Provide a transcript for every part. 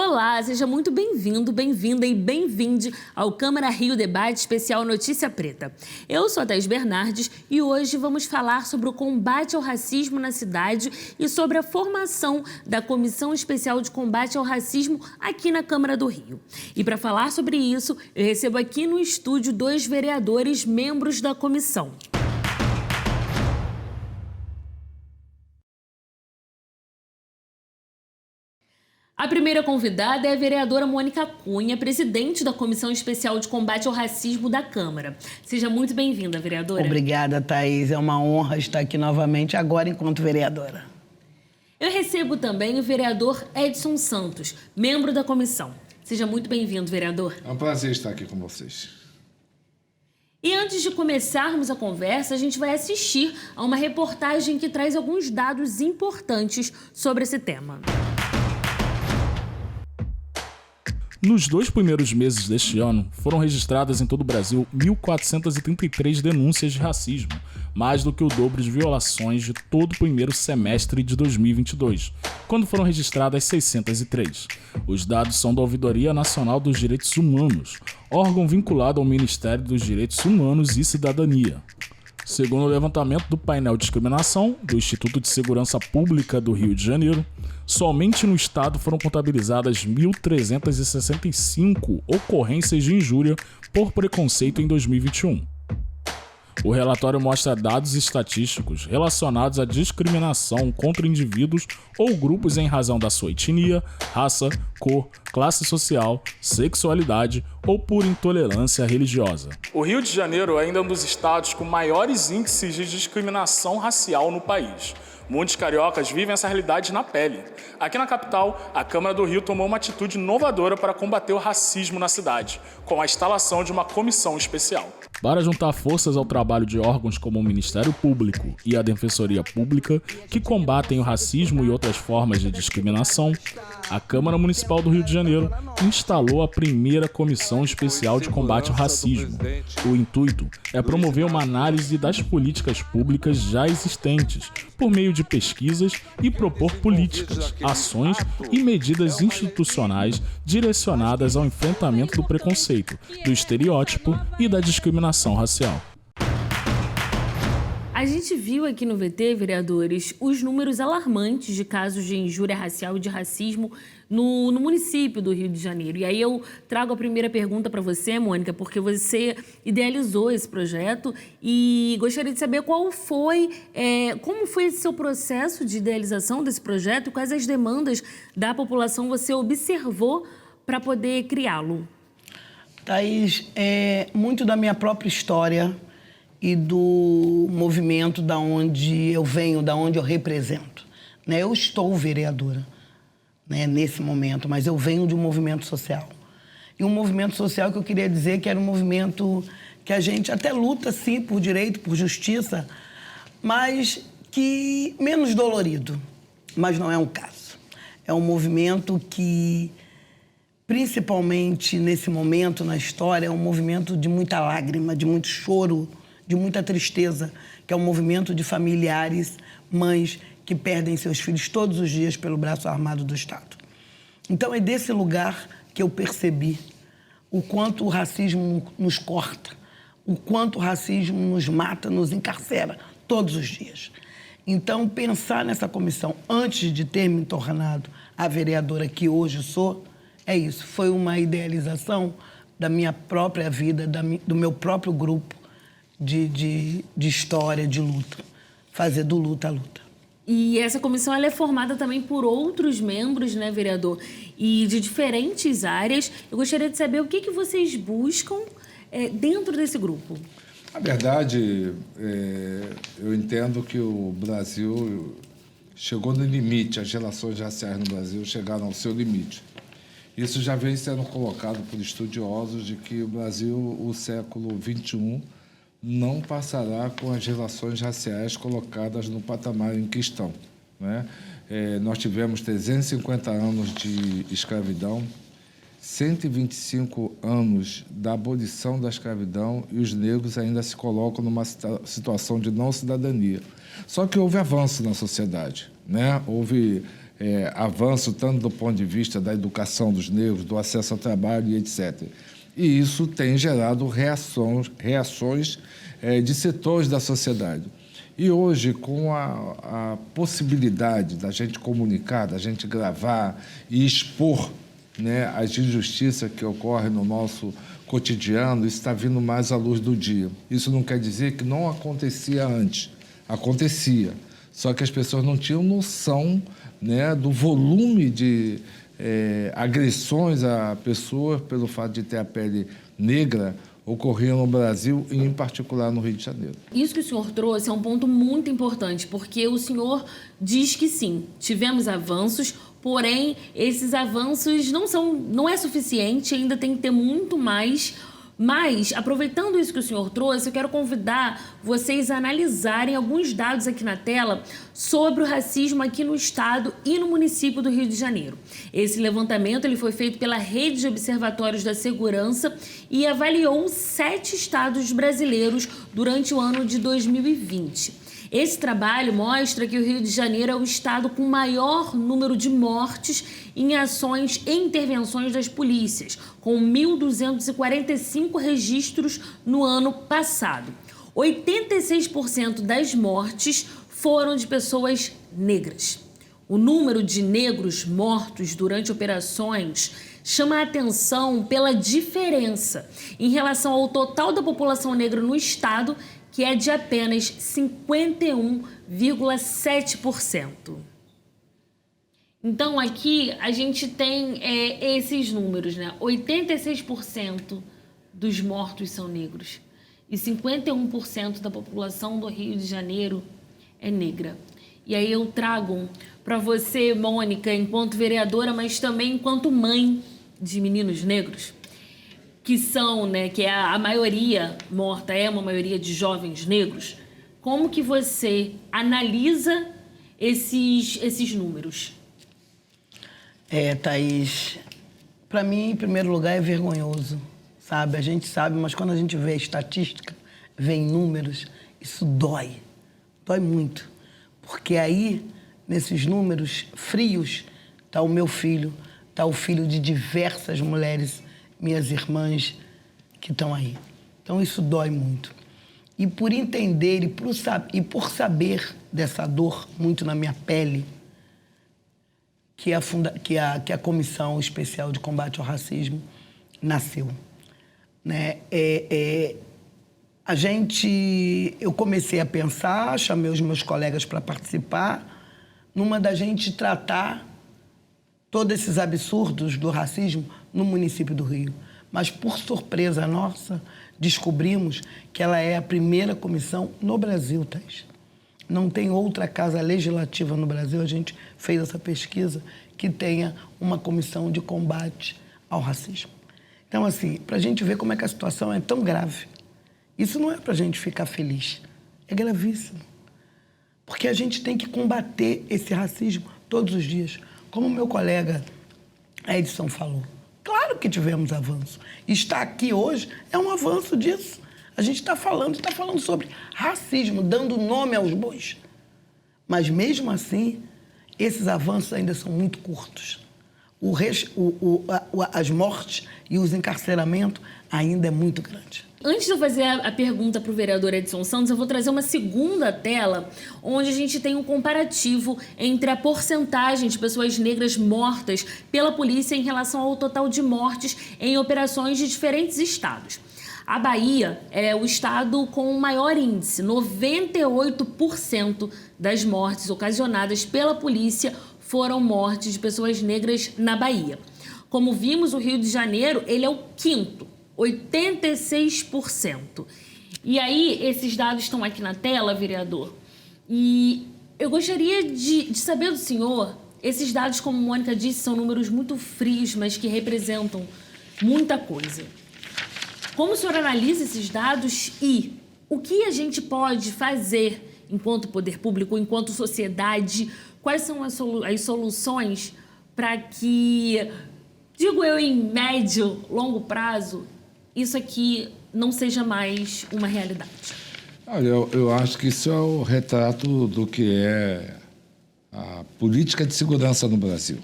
Olá, seja muito bem-vindo, bem-vinda e bem-vinde ao Câmara Rio Debate Especial Notícia Preta. Eu sou a Thaís Bernardes e hoje vamos falar sobre o combate ao racismo na cidade e sobre a formação da Comissão Especial de Combate ao Racismo aqui na Câmara do Rio. E para falar sobre isso, eu recebo aqui no estúdio 2 vereadores membros da comissão. A primeira convidada é a vereadora Mônica Cunha, presidente da Comissão Especial de Combate ao Racismo da Câmara. Seja muito bem-vinda, vereadora. Obrigada, Thaís. É uma honra estar aqui novamente, agora enquanto vereadora. Eu recebo também o vereador Edson Santos, membro da comissão. Seja muito bem-vindo, vereador. É um prazer estar aqui com vocês. E antes de começarmos a conversa, a gente vai assistir a uma reportagem que traz alguns dados importantes sobre esse tema. Nos 2 primeiros meses deste ano, foram registradas em todo o Brasil 1.433 denúncias de racismo, mais do que o dobro de violações de todo o primeiro semestre de 2022, quando foram registradas 603. Os dados são da Ouvidoria Nacional dos Direitos Humanos, órgão vinculado ao Ministério dos Direitos Humanos e Cidadania. Segundo o levantamento do painel de discriminação do Instituto de Segurança Pública do Rio de Janeiro, somente no estado foram contabilizadas 1.365 ocorrências de injúria por preconceito em 2021. O relatório mostra dados estatísticos relacionados à discriminação contra indivíduos ou grupos em razão da sua etnia, raça, cor, classe social, sexualidade ou por intolerância religiosa. O Rio de Janeiro ainda é um dos estados com maiores índices de discriminação racial no país. Muitos cariocas vivem essa realidade na pele. Aqui na capital, a Câmara do Rio tomou uma atitude inovadora para combater o racismo na cidade, com a instalação de uma comissão especial. Para juntar forças ao trabalho de órgãos como o Ministério Público e a Defensoria Pública, que combatem o racismo e outras formas de discriminação, a Câmara Municipal do Rio de Janeiro instalou a primeira Comissão Especial de Combate ao Racismo. O intuito é promover uma análise das políticas públicas já existentes, por meio de pesquisas e propor políticas, ações e medidas institucionais direcionadas ao enfrentamento do preconceito, do estereótipo e da discriminação racial. A gente viu aqui no VT, vereadores, os números alarmantes de casos de injúria racial e de racismo no município do Rio de Janeiro. E aí eu trago a primeira pergunta para você, Mônica, porque você idealizou esse projeto e gostaria de saber como foi esse seu processo de idealização desse projeto e quais as demandas da população você observou para poder criá-lo. Thaís, muito da minha própria história e do movimento da onde eu venho, da onde eu represento. Eu estou vereadora, nesse momento, mas eu venho de um movimento social. E um movimento social que eu queria dizer que era um movimento que a gente até luta, sim, por direito, por justiça, mas que menos dolorido. Mas não é um caso. É um movimento que, principalmente nesse momento na história, é um movimento de muita lágrima, de muito choro, de muita tristeza, que é um movimento de familiares, mães que perdem seus filhos todos os dias pelo braço armado do Estado. Então é desse lugar que eu percebi o quanto o racismo nos corta, o quanto o racismo nos mata, nos encarcera todos os dias. Então pensar nessa comissão antes de ter me tornado a vereadora que hoje sou, é isso, foi uma idealização da minha própria vida, do meu próprio grupo, de história, de luta, fazer do luta a luta. E essa comissão ela é formada também por outros membros, vereador? E de diferentes áreas. Eu gostaria de saber o que vocês buscam dentro desse grupo. Na verdade, eu entendo que o Brasil chegou no limite, as relações raciais no Brasil chegaram ao seu limite. Isso já vem sendo colocado por estudiosos de que o Brasil, o século XXI, não passará com as relações raciais colocadas no patamar em que estão. Nós tivemos 350 anos de escravidão, 125 anos da abolição da escravidão e os negros ainda se colocam numa situação de não cidadania. Só que houve avanço na sociedade, Houve avanço tanto do ponto de vista da educação dos negros, do acesso ao trabalho e etc. E isso tem gerado reações de setores da sociedade. E hoje, com a possibilidade da gente comunicar, da gente gravar e expor, né, as injustiças que ocorrem no nosso cotidiano, isso está vindo mais à luz do dia. Isso não quer dizer que não acontecia antes. Acontecia. Só que as pessoas não tinham noção, né, do volume de agressões a pessoas pelo fato de ter a pele negra ocorriam no Brasil e, em particular, no Rio de Janeiro. Isso que o senhor trouxe é um ponto muito importante, porque o senhor diz que sim, tivemos avanços, porém, esses avanços não é suficiente, ainda tem que ter muito mais. Mas, aproveitando isso que o senhor trouxe, eu quero convidar vocês a analisarem alguns dados aqui na tela sobre o racismo aqui no estado e no município do Rio de Janeiro. Esse levantamento ele foi feito pela Rede de Observatórios da Segurança e avaliou 7 estados brasileiros durante o ano de 2020. Esse trabalho mostra que o Rio de Janeiro é o estado com maior número de mortes em ações e intervenções das polícias, com 1.245 registros no ano passado. 86% das mortes foram de pessoas negras. O número de negros mortos durante operações chama a atenção pela diferença em relação ao total da população negra no estado, que é de apenas 51,7%. Então, aqui a gente tem esses números, né? 86% dos mortos são negros e 51% da população do Rio de Janeiro é negra. E aí eu trago para você, Mônica, enquanto vereadora, mas também enquanto mãe de meninos negros, que são, né, que é a maioria morta, é uma maioria de jovens negros. Como que você analisa esses números? Thaís, para mim, em primeiro lugar, é vergonhoso, sabe? A gente sabe, mas quando a gente vê a estatística, vê em números, isso dói. Dói muito. Porque aí, nesses números frios, está o meu filho, está o filho de diversas mulheres, minhas irmãs que estão aí. Então, isso dói muito. E por entender e por saber dessa dor muito na minha pele, que a Comissão Especial de Combate ao Racismo nasceu. Né? Eu comecei a pensar, chamei os meus colegas para participar, numa da gente tratar todos esses absurdos do racismo no município do Rio. Mas, por surpresa nossa, descobrimos que ela é a primeira comissão no Brasil, Thais. Não tem outra casa legislativa no Brasil, a gente fez essa pesquisa, que tenha uma comissão de combate ao racismo. Então, assim, para a gente ver como é que a situação é tão grave, isso não é para a gente ficar feliz, é gravíssimo. Porque a gente tem que combater esse racismo todos os dias. Como o meu colega Edson falou, claro que tivemos avanço. Estar aqui hoje é um avanço disso. A gente está falando sobre racismo, dando nome aos bois. Mas, mesmo assim, esses avanços ainda são muito curtos. As mortes e os encarceramentos ainda é muito grande. Antes de eu fazer a pergunta para o vereador Edson Santos, eu vou trazer uma segunda tela, onde a gente tem um comparativo entre a porcentagem de pessoas negras mortas pela polícia em relação ao total de mortes em operações de diferentes estados. A Bahia é o estado com o maior índice, 98% das mortes ocasionadas pela polícia foram mortes de pessoas negras na Bahia. Como vimos, o Rio de Janeiro, ele é o quinto, 86%. E aí, esses dados estão aqui na tela, vereador. E eu gostaria de saber do senhor, esses dados, como a Mônica disse, são números muito frios, mas que representam muita coisa. Como o senhor analisa esses dados e o que a gente pode fazer enquanto poder público, enquanto sociedade? Quais são as soluções para que, digo eu, em médio, longo prazo, isso aqui não seja mais uma realidade? Olha, eu acho que isso é o retrato do que é a política de segurança no Brasil.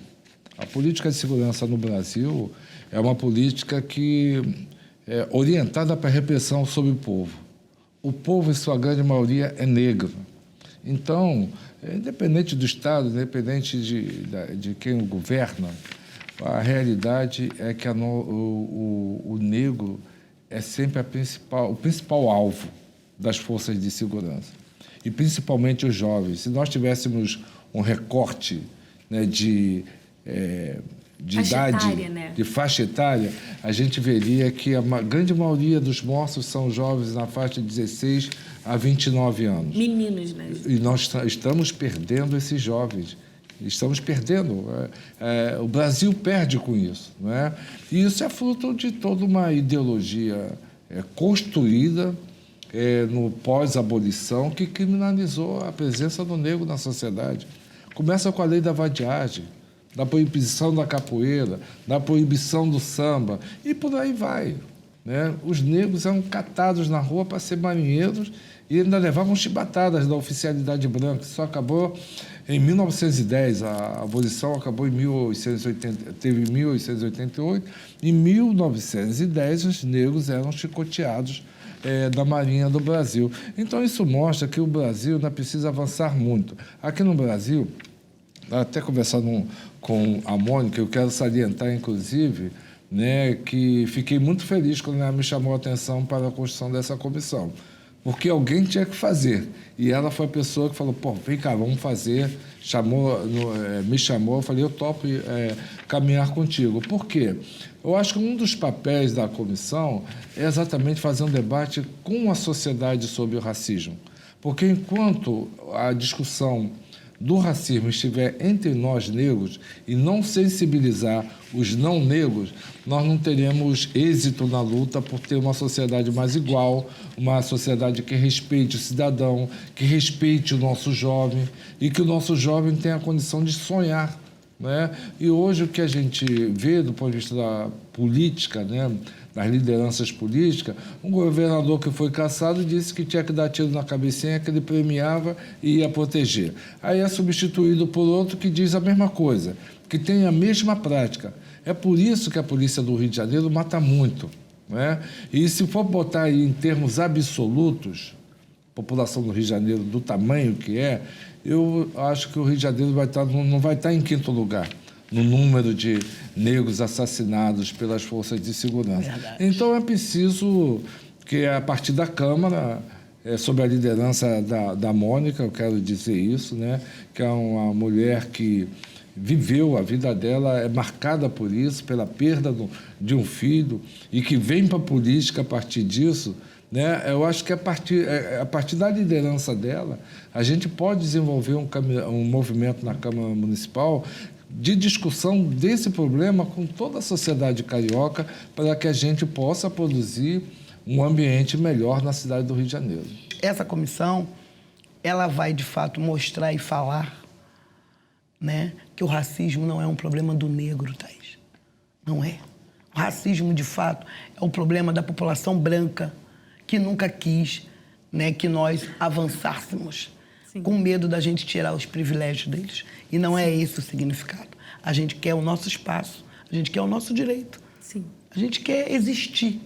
A política de segurança no Brasil é uma política que é orientada para a repressão sobre o povo. O povo, em sua grande maioria, é negro. Então, independente do Estado, independente de quem o governa, a realidade é que o negro é sempre o principal alvo das forças de segurança, e principalmente os jovens. Se nós tivéssemos um recorte, né, de idade, né? de faixa etária, a gente veria que a grande maioria dos mortos são jovens na faixa de 16 a 29 anos. Meninos, né? E nós estamos perdendo esses jovens. Estamos perdendo. O Brasil perde com isso, não é? E isso é fruto de toda uma ideologia construída no pós-abolição, que criminalizou a presença do negro na sociedade. Começa com a lei da vadiagem, da proibição da capoeira, da proibição do samba, e por aí vai, né? Os negros eram catados na rua para ser marinheiros e ainda levavam chibatadas da oficialidade branca. Isso acabou em 1910, a abolição acabou em 1880, teve em 1888, em 1910 os negros eram chicoteados da Marinha do Brasil. Então isso mostra que o Brasil ainda precisa avançar muito. Aqui no Brasil, até conversando com a Mônica, eu quero salientar, inclusive, né, que fiquei muito feliz quando ela me chamou a atenção para a construção dessa comissão, porque alguém tinha que fazer. E ela foi a pessoa que falou, pô, vem cá, vamos fazer. Me chamou, eu falei, eu topo caminhar contigo. Por quê? Eu acho que um dos papéis da comissão é exatamente fazer um debate com a sociedade sobre o racismo. Porque enquanto a discussão do racismo estiver entre nós negros e não sensibilizar os não negros, nós não teremos êxito na luta por ter uma sociedade mais igual, uma sociedade que respeite o cidadão, que respeite o nosso jovem e que o nosso jovem tenha a condição de sonhar, né? E hoje o que a gente vê do ponto de vista da política, né, das lideranças políticas, um governador que foi cassado disse que tinha que dar tiro na cabecinha, que ele premiava e ia proteger. Aí é substituído por outro que diz a mesma coisa, que tem a mesma prática. É por isso que a polícia do Rio de Janeiro mata muito, né? E se for botar aí em termos absolutos, a população do Rio de Janeiro, do tamanho que eu acho que o Rio de Janeiro não vai estar em quinto lugar no número de negros assassinados pelas forças de segurança. Verdade. Então, é preciso que, a partir da Câmara, sob a liderança da Mônica, eu quero dizer isso, né, que é uma mulher que viveu, a vida dela é marcada por isso, pela perda de um filho, e que vem para a política a partir disso, né? Eu acho que a partir da liderança dela, a gente pode desenvolver um movimento na Câmara Municipal de discussão desse problema com toda a sociedade carioca, para que a gente possa produzir um ambiente melhor na cidade do Rio de Janeiro. Essa comissão, ela vai, de fato, mostrar e falar, né, que o racismo não é um problema do negro, Thaís. Não é. O racismo, de fato, é um problema da população branca, que nunca quis, né, que nós avançássemos. Sim. Com medo da gente tirar os privilégios deles. E não é esse o significado. A gente quer o nosso espaço, a gente quer o nosso direito. Sim. A gente quer existir,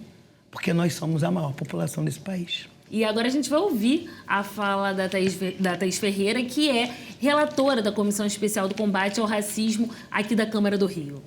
porque nós somos a maior população desse país. E agora a gente vai ouvir a fala da Thaís Ferreira, que é relatora da Comissão Especial do Combate ao Racismo aqui da Câmara do Rio.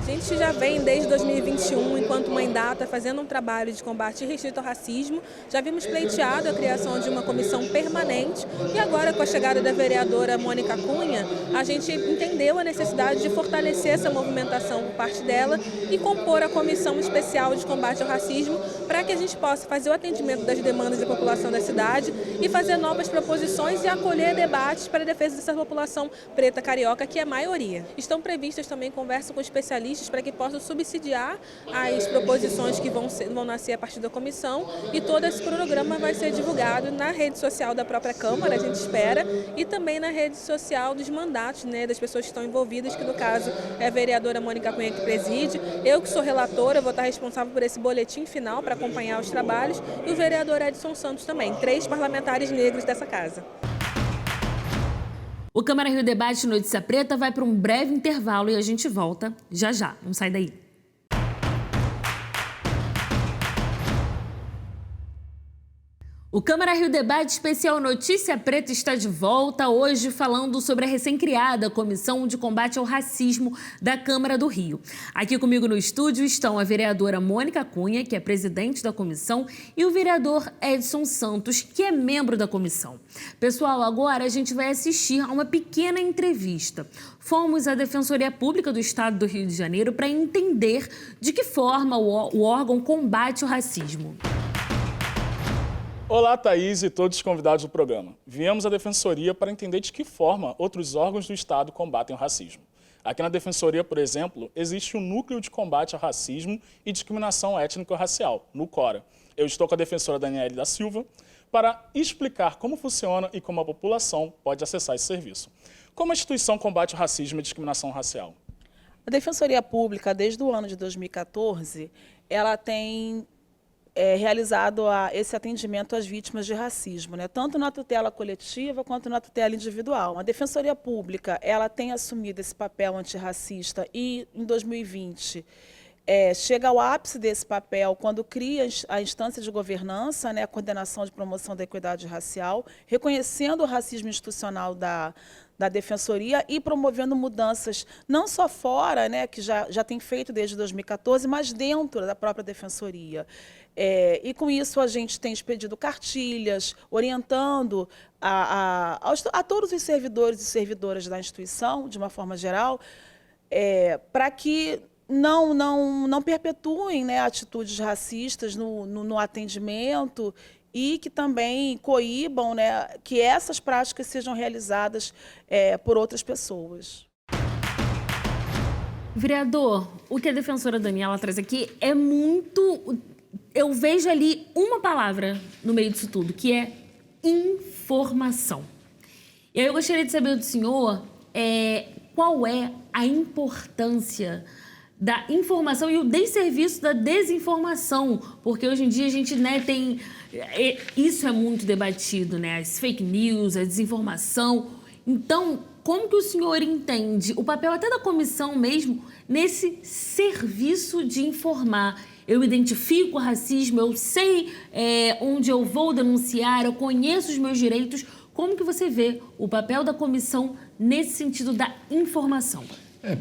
A gente já vem desde 2021, enquanto Mãe Data, fazendo um trabalho de combate restrito ao racismo. Já vimos pleiteado a criação de uma comissão permanente e agora, com a chegada da vereadora Mônica Cunha, a gente entendeu a necessidade de fortalecer essa movimentação por parte dela e compor a Comissão Especial de Combate ao Racismo para que a gente possa fazer o atendimento das demandas da população da cidade e fazer novas proposições e acolher debates para a defesa dessa população preta carioca, que é a maioria. Estão previstas também conversas com especialistas para que possam subsidiar as proposições que vão nascer a partir da comissão, e todo esse cronograma vai ser divulgado na rede social da própria Câmara, a gente espera, e também na rede social dos mandatos, né, das pessoas que estão envolvidas, que no caso é a vereadora Mônica Cunha que preside, eu que sou relatora, vou estar responsável por esse boletim final para acompanhar os trabalhos, e o vereador Edson Santos também, 3 parlamentares negros dessa casa. O Câmara Rio Debate Notícia Preta vai para um breve intervalo e a gente volta já já. Não sai daí. O Câmara Rio Debate Especial Notícia Preta está de volta hoje falando sobre a recém-criada Comissão de Combate ao Racismo da Câmara do Rio. Aqui comigo no estúdio estão a vereadora Mônica Cunha, que é presidente da comissão, e o vereador Edson Santos, que é membro da comissão. Pessoal, agora a gente vai assistir a uma pequena entrevista. Fomos à Defensoria Pública do Estado do Rio de Janeiro para entender de que forma o órgão combate o racismo. Olá, Thaís e todos os convidados do programa. Viemos à Defensoria para entender de que forma outros órgãos do Estado combatem o racismo. Aqui na Defensoria, por exemplo, existe o Núcleo de Combate ao Racismo e Discriminação Étnico-Racial, NUCORA. Eu estou com a defensora Daniele da Silva para explicar como funciona e como a população pode acessar esse serviço. Como a instituição combate o racismo e discriminação racial? A Defensoria Pública, desde o ano de 2014, ela tem realizado esse atendimento às vítimas de racismo, né? Tanto na tutela coletiva quanto na tutela individual. A Defensoria Pública ela tem assumido esse papel antirracista e, em 2020, chega ao ápice desse papel quando cria a instância de governança, né, a Coordenação de Promoção da Equidade Racial, reconhecendo o racismo institucional da Defensoria e promovendo mudanças não só fora, né, que já tem feito desde 2014, mas dentro da própria Defensoria. E com isso a gente tem expedido cartilhas, orientando a todos os servidores e servidoras da instituição, de uma forma geral, para que não perpetuem, né, atitudes racistas no atendimento e que também coíbam, né, que essas práticas sejam realizadas por outras pessoas. Vereador, o que a defensora Daniela traz aqui é muito... Eu vejo ali uma palavra no meio disso tudo, que é informação. E aí eu gostaria de saber do senhor qual é a importância da informação e o desserviço da desinformação, porque hoje em dia a gente, né, tem... Isso é muito debatido, né? As fake news, a desinformação. Então, como que o senhor entende o papel até da comissão mesmo nesse serviço de informar? Eu identifico o racismo, eu sei onde eu vou denunciar, eu conheço os meus direitos. Como que você vê o papel da comissão nesse sentido da informação?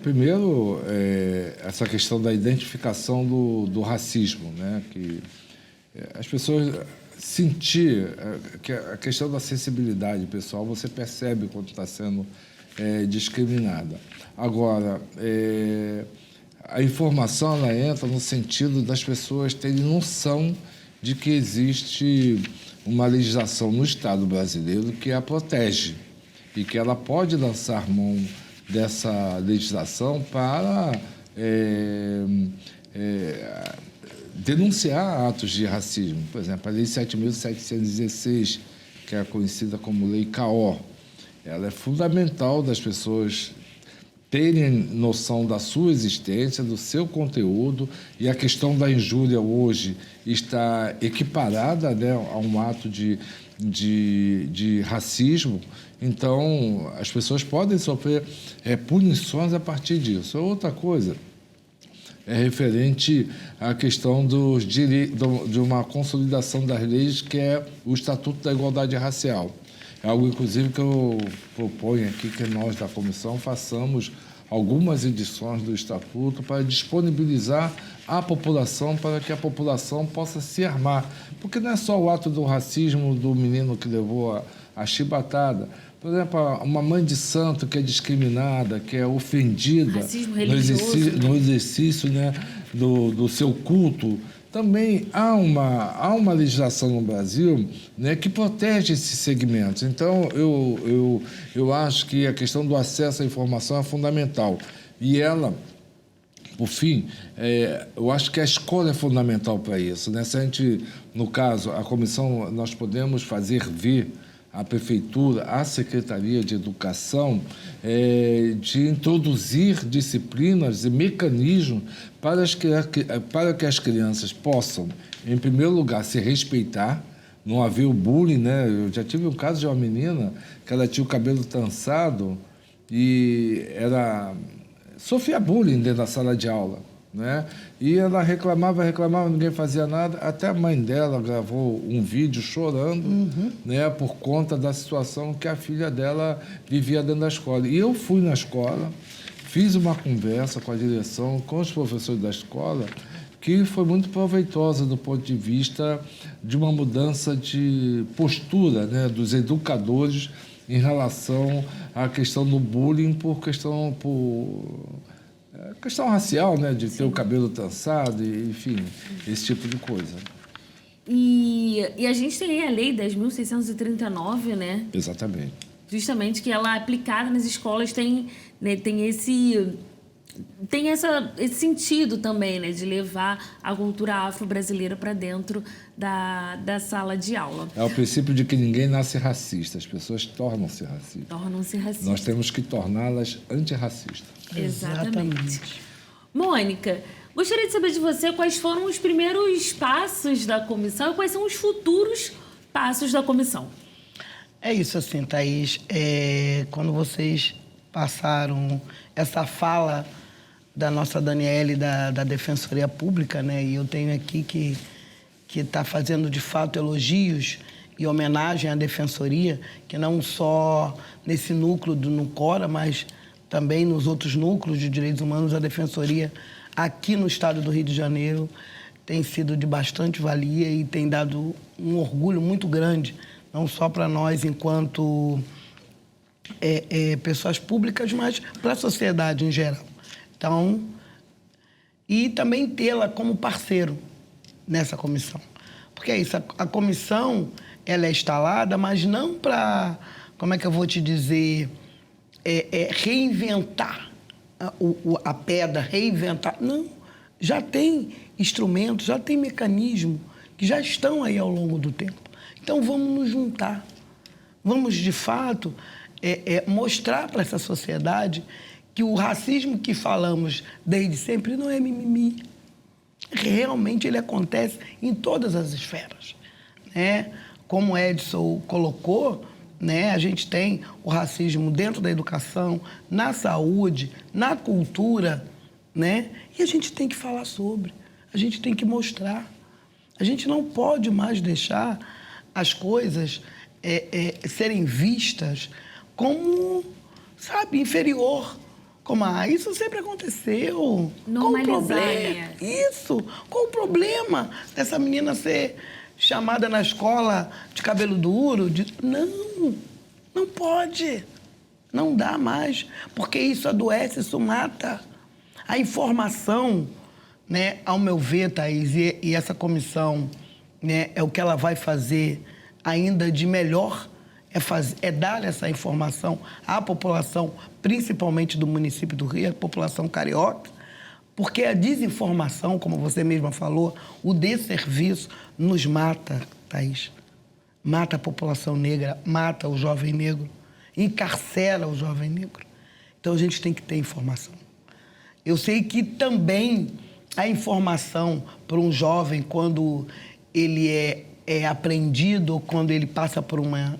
Primeiro, essa questão da identificação do racismo, né? Que as pessoas sentir que a questão da sensibilidade pessoal, você percebe quando está sendo discriminada. Agora, a informação ela entra no sentido das pessoas terem noção de que existe uma legislação no Estado brasileiro que a protege e que ela pode lançar mão dessa legislação para denunciar atos de racismo. Por exemplo, a Lei 7.716, que é conhecida como Lei CAO, ela é fundamental das pessoas terem noção da sua existência, do seu conteúdo, e a questão da injúria hoje está equiparada, né, a um ato de racismo. Então, as pessoas podem sofrer punições a partir disso. Outra coisa é referente à questão de uma consolidação das leis, que é o Estatuto da Igualdade Racial. É algo, inclusive, que eu proponho aqui que nós, da comissão, façamos algumas edições do Estatuto para disponibilizar à população, para que a população possa se armar. Porque não é só o ato do racismo do menino que levou a chibatada. Por exemplo, uma mãe de santo que é discriminada, que é ofendida no exercício, né, do seu culto. Também há uma legislação no Brasil, né, que protege esses segmentos. Então, eu acho que a questão do acesso à informação é fundamental. E ela, por fim, eu acho que a escola é fundamental para isso, né? Se a gente, no caso, a comissão, nós podemos fazer vir à Prefeitura, à Secretaria de Educação, de introduzir disciplinas e mecanismos para que as crianças possam, em primeiro lugar, se respeitar, não havia o bullying, né? Eu já tive um caso de uma menina que ela tinha o cabelo trançado e sofria bullying dentro da sala de aula, né? E ela reclamava, ninguém fazia nada. Até a mãe dela gravou um vídeo chorando, né? Por conta da situação que a filha dela vivia dentro da escola. E eu fui na escola, fiz uma conversa com a direção, com os professores da escola, que foi muito proveitosa do ponto de vista de uma mudança de postura, né, dos educadores em relação à questão do bullying por questão racial, né, de ter o cabelo trançado, enfim, esse tipo de coisa. E a gente tem aí a Lei 10.639, né? Exatamente. Justamente que ela aplicada nas escolas tem esse sentido também, né, de levar a cultura afro-brasileira para dentro da sala de aula. É o princípio de que ninguém nasce racista, as pessoas tornam-se racistas. Tornam-se racistas. Nós temos que torná-las antirracistas. Exatamente. Mônica, gostaria de saber de você quais foram os primeiros passos da comissão e quais são os futuros passos da comissão. É isso assim, Thaís. Quando vocês passaram essa fala da nossa Daniele da Defensoria Pública, né? E eu tenho aqui que está fazendo, de fato, elogios e homenagem à Defensoria, que não só nesse núcleo do Nucora, mas também nos outros núcleos de direitos humanos, a Defensoria aqui no estado do Rio de Janeiro tem sido de bastante valia e tem dado um orgulho muito grande, não só para nós enquanto pessoas públicas, mas para a sociedade em geral. Então, e também tê-la como parceiro nessa comissão. Porque é isso, a comissão, ela é instalada, mas não para, como é que eu vou te dizer, reinventar a pedra, reinventar. Não, já tem instrumentos, já tem mecanismo que já estão aí ao longo do tempo. Então, vamos nos juntar. Vamos, de fato, mostrar para essa sociedade que o racismo que falamos desde sempre não é mimimi. Realmente ele acontece em todas as esferas, né? Como o Edson colocou, né, a gente tem o racismo dentro da educação, na saúde, na cultura, né? E a gente tem que falar sobre, a gente tem que mostrar. A gente não pode mais deixar as coisas serem vistas como, sabe, inferior. Como, isso sempre aconteceu. Normalizar, Qual o problema? né? Isso. Qual o problema dessa menina ser chamada na escola de cabelo duro? Não, não pode. Não dá mais. Porque isso adoece, isso mata. A informação, né, ao meu ver, Thaís, e essa comissão, né, é o que ela vai fazer ainda de melhor, é dar essa informação à população, principalmente do município do Rio, a população carioca, porque a desinformação, como você mesma falou, o desserviço nos mata, Thaís. Mata a população negra, mata o jovem negro, encarcera o jovem negro. Então, a gente tem que ter informação. Eu sei que também a informação para um jovem, quando ele é apreendido ou quando ele passa por uma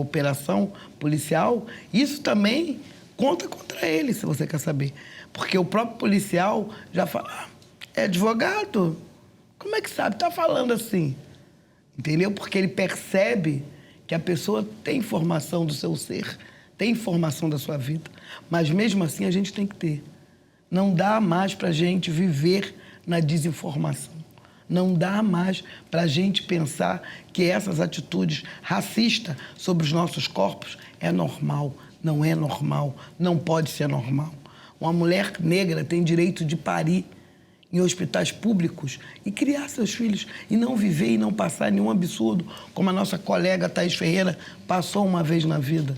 operação policial, isso também conta contra ele, se você quer saber. Porque o próprio policial já fala, é advogado? Como é que sabe? Está falando assim. Entendeu? Porque ele percebe que a pessoa tem informação do seu ser, tem informação da sua vida. Mas mesmo assim a gente tem que ter. Não dá mais para a gente viver na desinformação. Não dá mais para a gente pensar que essas atitudes racistas sobre os nossos corpos é normal. Não é normal, não pode ser normal. Uma mulher negra tem direito de parir em hospitais públicos e criar seus filhos e não viver e não passar nenhum absurdo, como a nossa colega Thaís Ferreira passou uma vez na vida,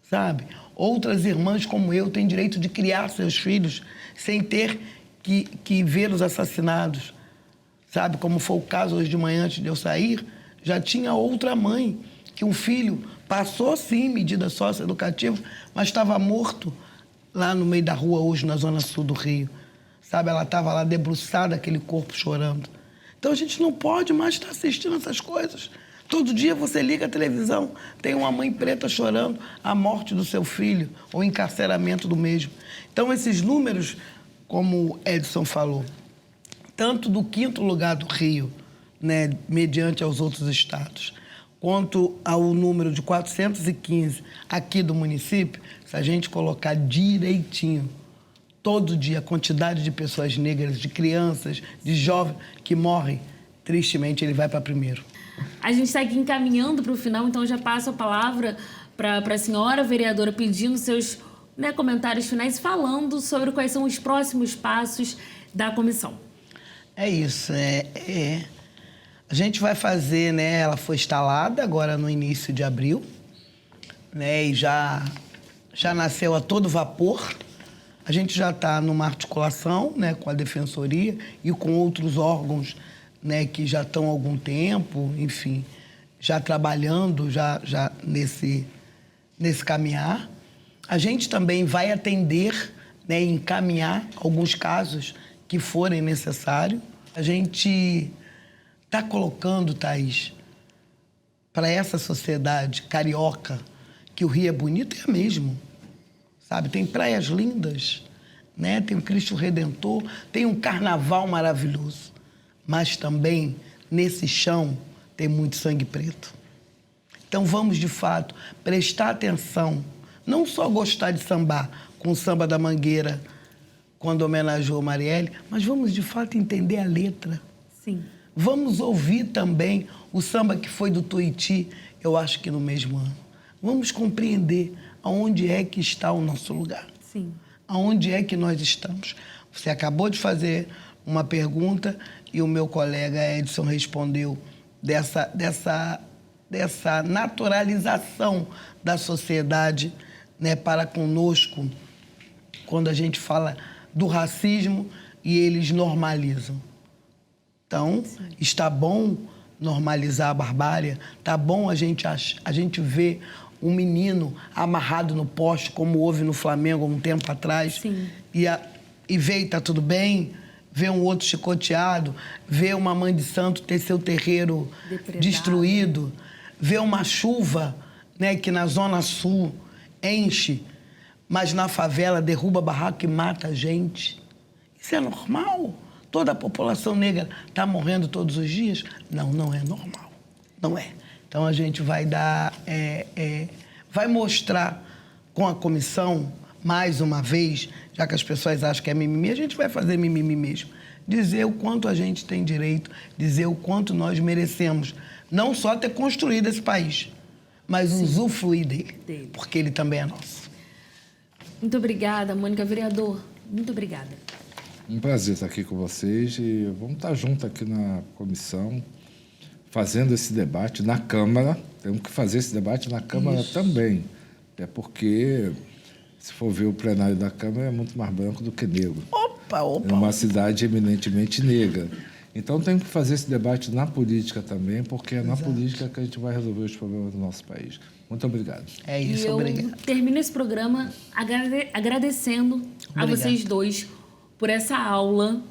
sabe? Outras irmãs como eu têm direito de criar seus filhos sem ter que vê-los assassinados. Sabe, como foi o caso hoje de manhã, antes de eu sair, já tinha outra mãe, que um filho passou, sim, medida socioeducativa, mas estava morto lá no meio da rua hoje, na zona sul do Rio. Sabe, ela estava lá debruçada, aquele corpo chorando. Então, a gente não pode mais estar assistindo essas coisas. Todo dia você liga a televisão, tem uma mãe preta chorando a morte do seu filho ou o encarceramento do mesmo. Então, esses números, como Edson falou, tanto do 5º lugar do Rio, né, mediante aos outros estados, quanto ao número de 415 aqui do município, se a gente colocar direitinho, todo dia, a quantidade de pessoas negras, de crianças, de jovens que morrem, tristemente ele vai para primeiro. A gente está aqui encaminhando para o final, então eu já passo a palavra para a senhora vereadora pedindo seus, né, comentários finais, falando sobre quais são os próximos passos da comissão. É isso. A gente vai fazer, né? Ela foi instalada agora no início de abril, né? E já nasceu a todo vapor. A gente já está numa articulação, né, com a Defensoria e com outros órgãos, né, que já estão há algum tempo, enfim, já trabalhando já nesse caminhar. A gente também vai atender, né, e encaminhar alguns casos que forem necessários. A gente está colocando, Thaís, para essa sociedade carioca, que o Rio é bonito, é mesmo, sabe? Tem praias lindas, né? Tem o Cristo Redentor, tem um carnaval maravilhoso. Mas também, nesse chão, tem muito sangue preto. Então, vamos, de fato, prestar atenção. Não só gostar de sambar com o Samba da Mangueira, quando homenageou Marielle, mas vamos, de fato, entender a letra. Sim. Vamos ouvir também o samba que foi do Tuiuti, eu acho que no mesmo ano. Vamos compreender aonde é que está o nosso lugar. Sim. Aonde é que nós estamos. Você acabou de fazer uma pergunta e o meu colega Edson respondeu dessa naturalização da sociedade, né, para conosco, quando a gente fala do racismo e eles normalizam. Então, está bom normalizar a barbárie, está bom a gente ver um menino amarrado no poste, como houve no Flamengo há um tempo atrás, Sim. E ver e está tudo bem, ver um outro chicoteado, ver uma mãe de santo ter seu terreiro depredado, destruído, ver uma chuva, né, que na Zona Sul enche, mas na favela derruba barraco e mata a gente. Isso é normal? Toda a população negra está morrendo todos os dias? Não, não é normal. Não é. Então, a gente vai vai mostrar com a comissão, mais uma vez, já que as pessoas acham que é mimimi, a gente vai fazer mimimi mesmo. Dizer o quanto a gente tem direito, dizer o quanto nós merecemos. Não só ter construído esse país, mas usufruir dele, porque ele também é nosso. Muito obrigada, Mônica. Vereador, muito obrigada. Um prazer estar aqui com vocês e vamos estar juntos aqui na comissão, fazendo esse debate na Câmara. Temos que fazer esse debate na Câmara também. É porque, se for ver o plenário da Câmara, é muito mais branco do que negro. Opa! É uma cidade eminentemente negra. Então, temos que fazer esse debate na política também, porque é na política que a gente vai resolver os problemas do nosso país. Muito obrigado. É isso, e eu obrigado. termino esse programa agradecendo a vocês dois por essa aula,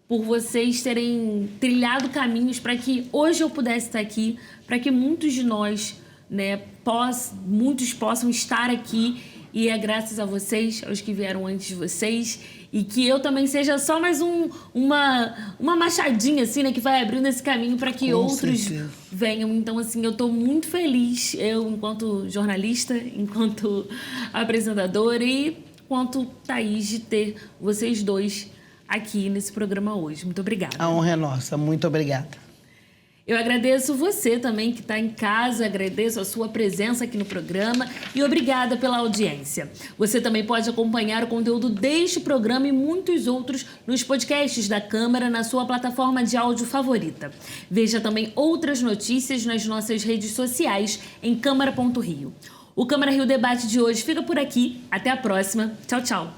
por vocês terem trilhado caminhos para que hoje eu pudesse estar aqui, para que muitos de nós, né, muitos possam estar aqui, e é graças a vocês, aos que vieram antes de vocês, e que eu também seja só mais uma machadinha, assim, né, que vai abrindo esse caminho para que outros venham. Então, assim, eu estou muito feliz, eu enquanto jornalista, enquanto apresentadora e enquanto Thaís, de ter vocês dois aqui nesse programa hoje. Muito obrigada. A honra é nossa. Muito obrigada. Eu agradeço você também que está em casa, agradeço a sua presença aqui no programa e obrigada pela audiência. Você também pode acompanhar o conteúdo deste programa e muitos outros nos podcasts da Câmara na sua plataforma de áudio favorita. Veja também outras notícias nas nossas redes sociais em Câmara.rio. O Câmara Rio Debate de hoje fica por aqui. Até a próxima. Tchau, tchau.